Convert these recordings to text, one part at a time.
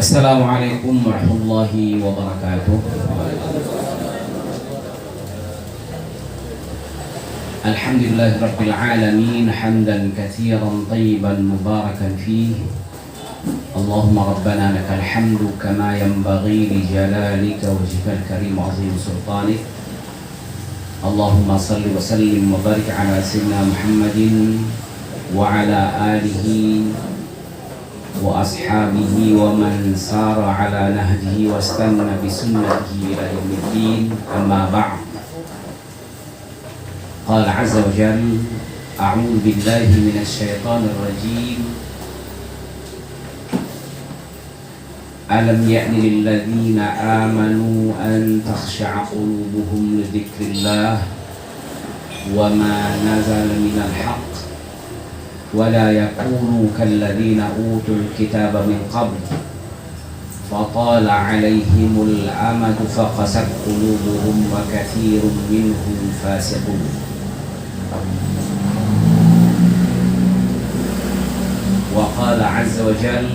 Assalamualaikum warahmatullahi wabarakatuh. Alhamdulillahirabbil alamin hamdan katsiran thayyiban mubarakan fihi. Allahumma rabbana lakal hamdu kama yanbaghi li jalalika wajhikal karim azim sultanik. Allahumma salli wa sallim wa barik ala sayyidina Muhammadin wa ala alihi wa ashabihi wa man sara ala nahjihi wa istanna bi sunnatihi ila yaumiddin. Amma ba'd. Qala azza wa jalla a'udzu billahi minasy syaithanir rajim. Alam ya'ni lil ladzina amanu an takhsha'a qulubuhum li dzikrillah wa ma nazala minal haqq ولا يكونوا كالذين أوتوا الكتاب من قبل فطال عليهم الأمد فقست قلوبهم وكثير منهم فاسقون. وقال عز وجل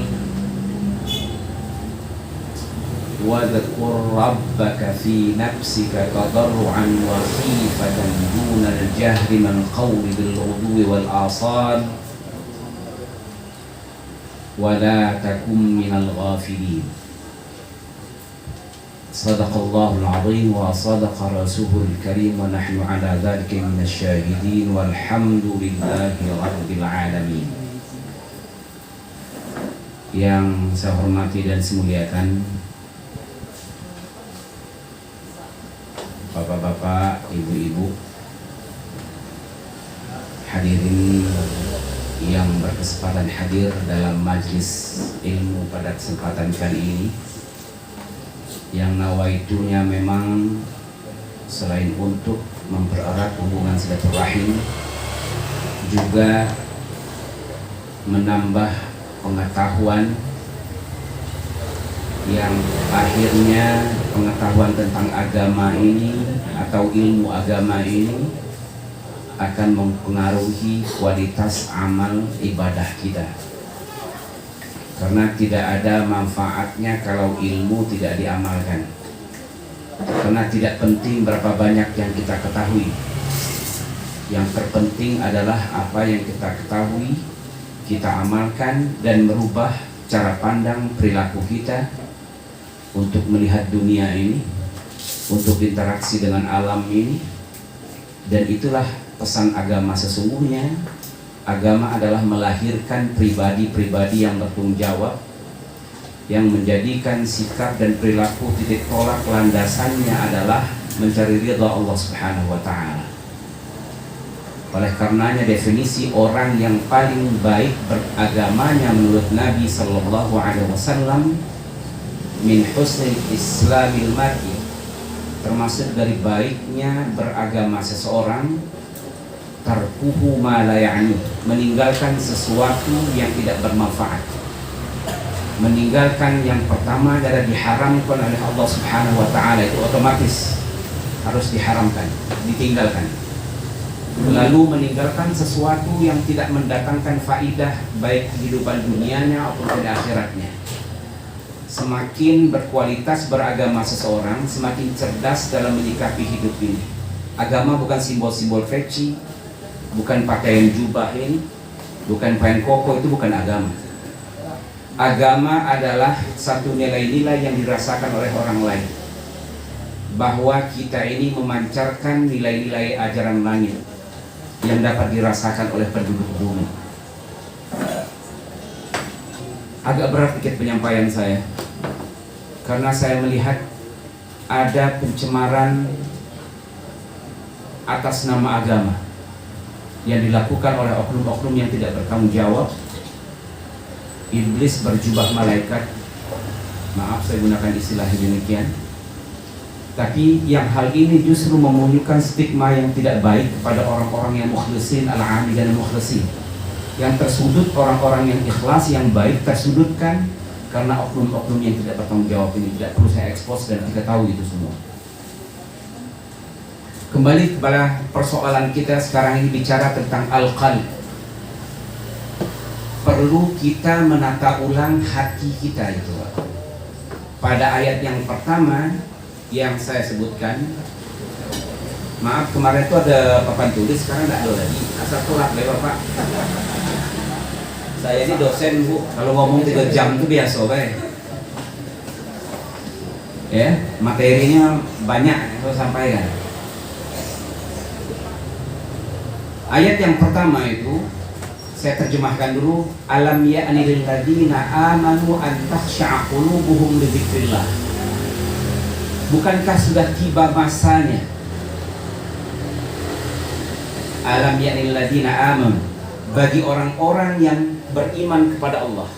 واذكر ربك في نفسك تضرعا وخيفة دون الجهر من القول بالغدو والآصال ولا تكن من الغافلين. صدق الله العظيم وصدق رسوله الكريم ونحن على ذلك من الشاهدين والحمد لله رب العالمين. Yang saya hormati dan saya muliakan bapak-bapak, ibu-ibu, hadirin yang berkesempatan hadir dalam majlis ilmu pada kesempatan kali ini, yang nawaitunya memang selain untuk mempererat hubungan silaturahim, juga menambah pengetahuan yang akhirnya pengetahuan tentang agama ini atau ilmu agama ini akan mempengaruhi kualitas amal ibadah kita, karena tidak ada manfaatnya kalau ilmu tidak diamalkan. Karena tidak penting berapa banyak yang kita ketahui, yang terpenting adalah apa yang kita ketahui kita amalkan dan merubah cara pandang perilaku kita untuk melihat dunia ini, untuk interaksi dengan alam ini. Dan itulah pesan agama sesungguhnya. Agama adalah melahirkan pribadi-pribadi yang bertanggung jawab, yang menjadikan sikap dan perilaku titik tolak landasannya adalah mencari ridha Allah Subhanahu wa ta'ala. Oleh karenanya definisi orang yang paling baik beragamanya menurut Nabi sallallahu alaihi wasallam, min husnil islamil mar'i, termasuk dari baiknya beragama seseorang, tarkuhu ma la ya'ni, meninggalkan sesuatu yang tidak bermanfaat. Meninggalkan yang pertama adalah diharamkan oleh Allah Subhanahu wa ta'ala, itu otomatis harus diharamkan, ditinggalkan. Lalu meninggalkan sesuatu yang tidak mendatangkan faidah baik kehidupan dunianya ataupun akhiratnya. Semakin berkualitas beragama seseorang, semakin cerdas dalam menyikapi hidup ini. Agama bukan simbol-simbol peci, bukan pakaian jubah ini, bukan pakaian koko, itu bukan agama. Agama adalah satu nilai-nilai yang dirasakan oleh orang lain, bahwa kita ini memancarkan nilai-nilai ajaran langit yang dapat dirasakan oleh penduduk bumi. Agak berat dikit penyampaian saya, karena saya melihat ada pencemaran atas nama agama yang dilakukan oleh oknum-oknum yang tidak bertanggung jawab. Iblis berjubah malaikat, maaf saya gunakan istilah demikian, tapi yang hal ini justru memunculkan stigma yang tidak baik kepada orang-orang yang mukhlisin, al-'abidin mukhlisin. Yang tersudut orang-orang yang ikhlas, yang baik tersudutkan karena oknum-oknum yang tidak bertanggung jawab ini. Tidak perlu saya ekspos dan kita tahu itu semua. Kembali kepada persoalan kita sekarang ini, bicara tentang al-qalb. Perlu kita menata ulang hati kita itu. pada ayat yang pertama yang saya sebutkan. Maaf, kemarin itu ada papan tulis, sekarang nggak ada lagi. Asal telat lewat Pak. Saya ini dosen Bu, kalau ngomong 3 jam itu biasa baik. Ya, materinya banyak yang saya sampaikan. Ayat yang pertama itu saya terjemahkan dulu, alam ya'ni lil ladzina amanu an takhsha'a qulubuhum li dzikrillah. Bukankah sudah tiba masanya? Alam ya'ni lil ladzina amanu, bagi orang-orang yang beriman kepada Allah,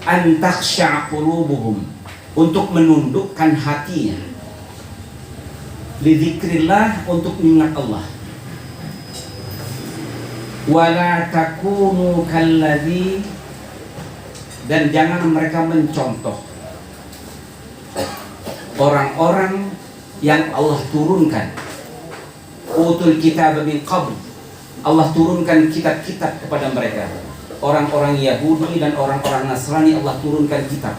an takhsha'a qulubuhum, untuk menundukkan hatinya, li dzikrillah, untuk mengingat Allah. Wala takunu kalladzi, dan jangan mereka mencontoh orang-orang yang Allah turunkan utul kitab min qabl, Allah turunkan kitab-kitab kepada mereka. Orang-orang Yahudi dan orang-orang Nasrani Allah turunkan kitab.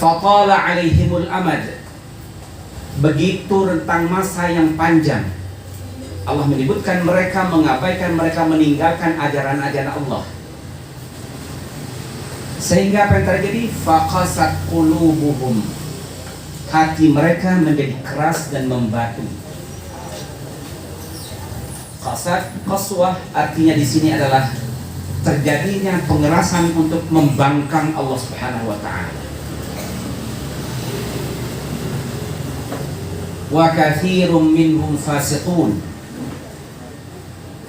Fatala alaihimul amad, begitu rentang masa yang panjang Allah menyebutkan mereka mengabaikan, mereka meninggalkan ajaran-ajaran Allah, sehingga apa yang terjadi? Faqasat qulubuhum, hati mereka menjadi keras dan membatu. Qaswah artinya di sini adalah terjadinya pengerasan untuk membangkang Allah Subhanahu wa taala. Wa katsirum minhum fasiqun.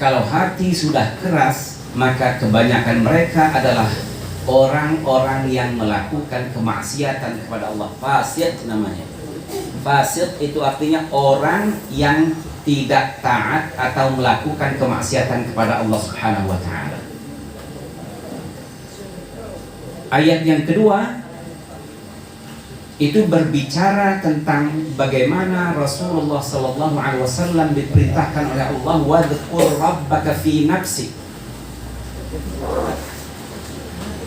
Kalau hati sudah keras, maka kebanyakan mereka adalah orang-orang yang melakukan kemaksiatan kepada Allah. Fasik namanya. Fasik itu artinya orang yang tidak taat atau melakukan kemaksiatan kepada Allah Subhanahu wa taala. Ayat yang kedua itu berbicara tentang bagaimana Rasulullah sallallahu alaihi wasallam diperintahkan oleh Allah, wadhkur rabbaka fi nafsik,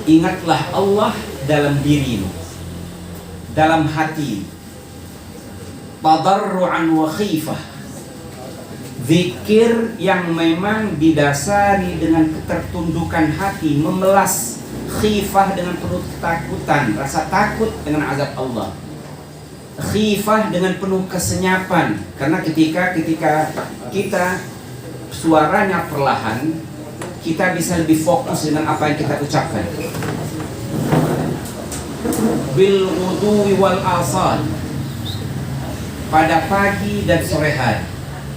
ingatlah Allah dalam dirimu, dalam hati, tadarruan wa khifah, zikir yang memang didasari dengan ketertundukan hati, memelas, khifah dengan penuh ketakutan, rasa takut dengan azab Allah, khifah dengan penuh kesenyapan, karena ketika kita suaranya perlahan, kita bisa lebih fokus dengan apa yang kita ucapkan. Bil ghudwi wal asal, pada pagi dan sore hari,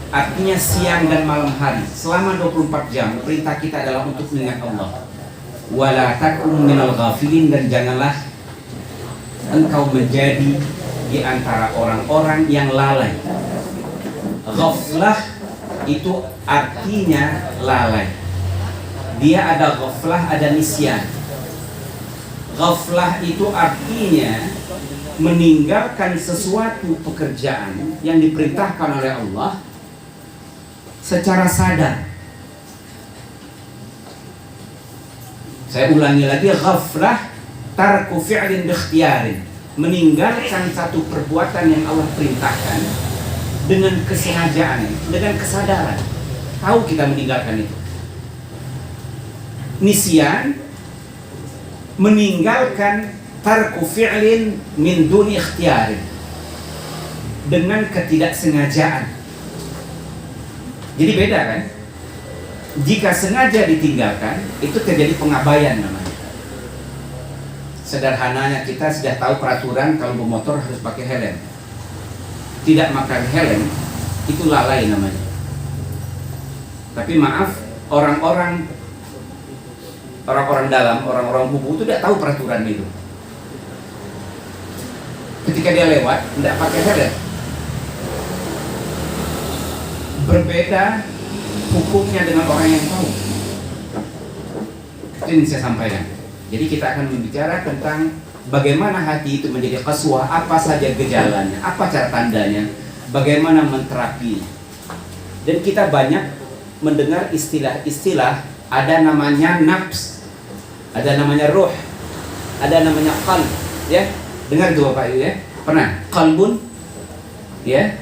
artinya siang dan malam hari, selama 24 jam perintah kita adalah untuk mengingat Allah. Wala takum minal ghafilin, dan janganlah engkau menjadi di antara orang-orang yang lalai. Ghaflah itu artinya lalai. Dia ada ghaflah, ada nisyan. Ghaflah itu artinya meninggalkan sesuatu pekerjaan yang diperintahkan oleh Allah secara sadar. Saya ulangi lagi, ghaflah tarku fi'lin bi ikhtiyarin, meninggalkan satu perbuatan yang Allah perintahkan dengan kesengajaan, dengan kesadaran. Tahu kita meninggalkan itu. Nisyan, meninggalkan tarku fi'lin min duni ikhtiyarin, dengan ketidaksengajaan. Jadi beda kan? Jika sengaja ditinggalkan, itu terjadi pengabaian namanya. Sederhananya, kita sudah tahu peraturan kalau bermotor harus pakai helm. Tidak pakai helm, itu lalai namanya. Tapi maaf, orang-orang dalam, orang-orang bubu itu tidak tahu peraturan itu. Ketika dia lewat, tidak pakai helm, berbeda hukumnya dengan orang yang tahu. Itu yang saya sampaikan. Jadi kita akan berbicara tentang bagaimana hati itu menjadi qaswah, apa saja gejalanya, apa cara tandanya, bagaimana menterapi. Dan kita banyak mendengar istilah-istilah, ada namanya nafs, ada namanya ruh, ada namanya qalb, ya. Dengar itu Bapak Ibu ya. Pernah? Qalbun, ya.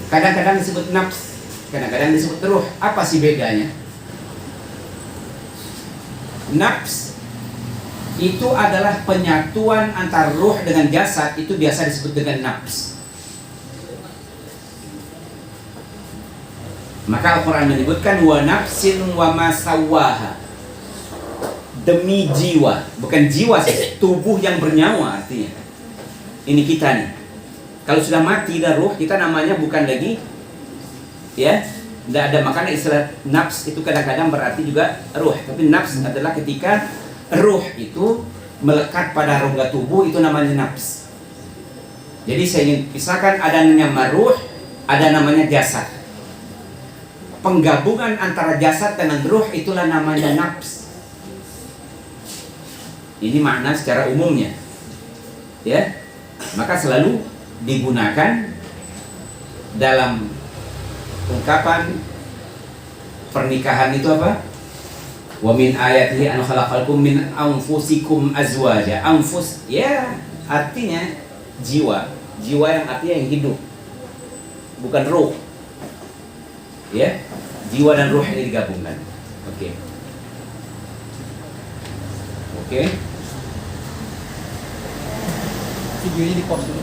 Kadang-kadang disebut nafs, kadang-kadang disebut ruh. Apa sih bedanya? Nafs itu adalah penyatuan antara ruh dengan jasad, itu biasa disebut dengan nafs. Maka Al-Quran menyebutkan wa nafsin wa ma sawwaha, demi jiwa, bukan jiwa sih, tubuh yang bernyawa artinya. Ini kita nih. Kalau sudah mati dah ruh, kita namanya bukan lagi, ya, tidak ada. Makanya istilah nafs itu kadang-kadang berarti juga ruh. Tapi nafs adalah ketika ruh itu melekat pada rongga tubuh, itu namanya nafs. Jadi saya ingin pisahkan, ada namanya ruh, ada namanya jasad. Penggabungan antara jasad dengan ruh itulah namanya nafs. Ini makna secara umumnya, ya. Maka selalu digunakan dalam ungkapan pernikahan itu apa? Wa min ayatihi an khalaqakum min anfusikum azwaja. Anfus, ya, artinya jiwa. Jiwa yang artinya yang hidup, bukan ruh. Ya, jiwa dan ruh ini digabungkan. Oke. Oke. Videonya di pause dulu.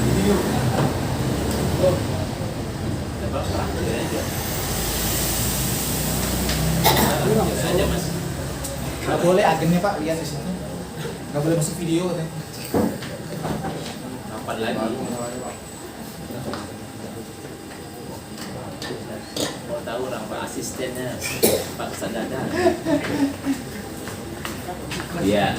Video. Oh. Nggak boleh agennya Pak, lihat di situ. Nggak boleh masuk video katanya. Kapan lagi? Mau tahu orang Pak asistennya Pak Sadada. Ya.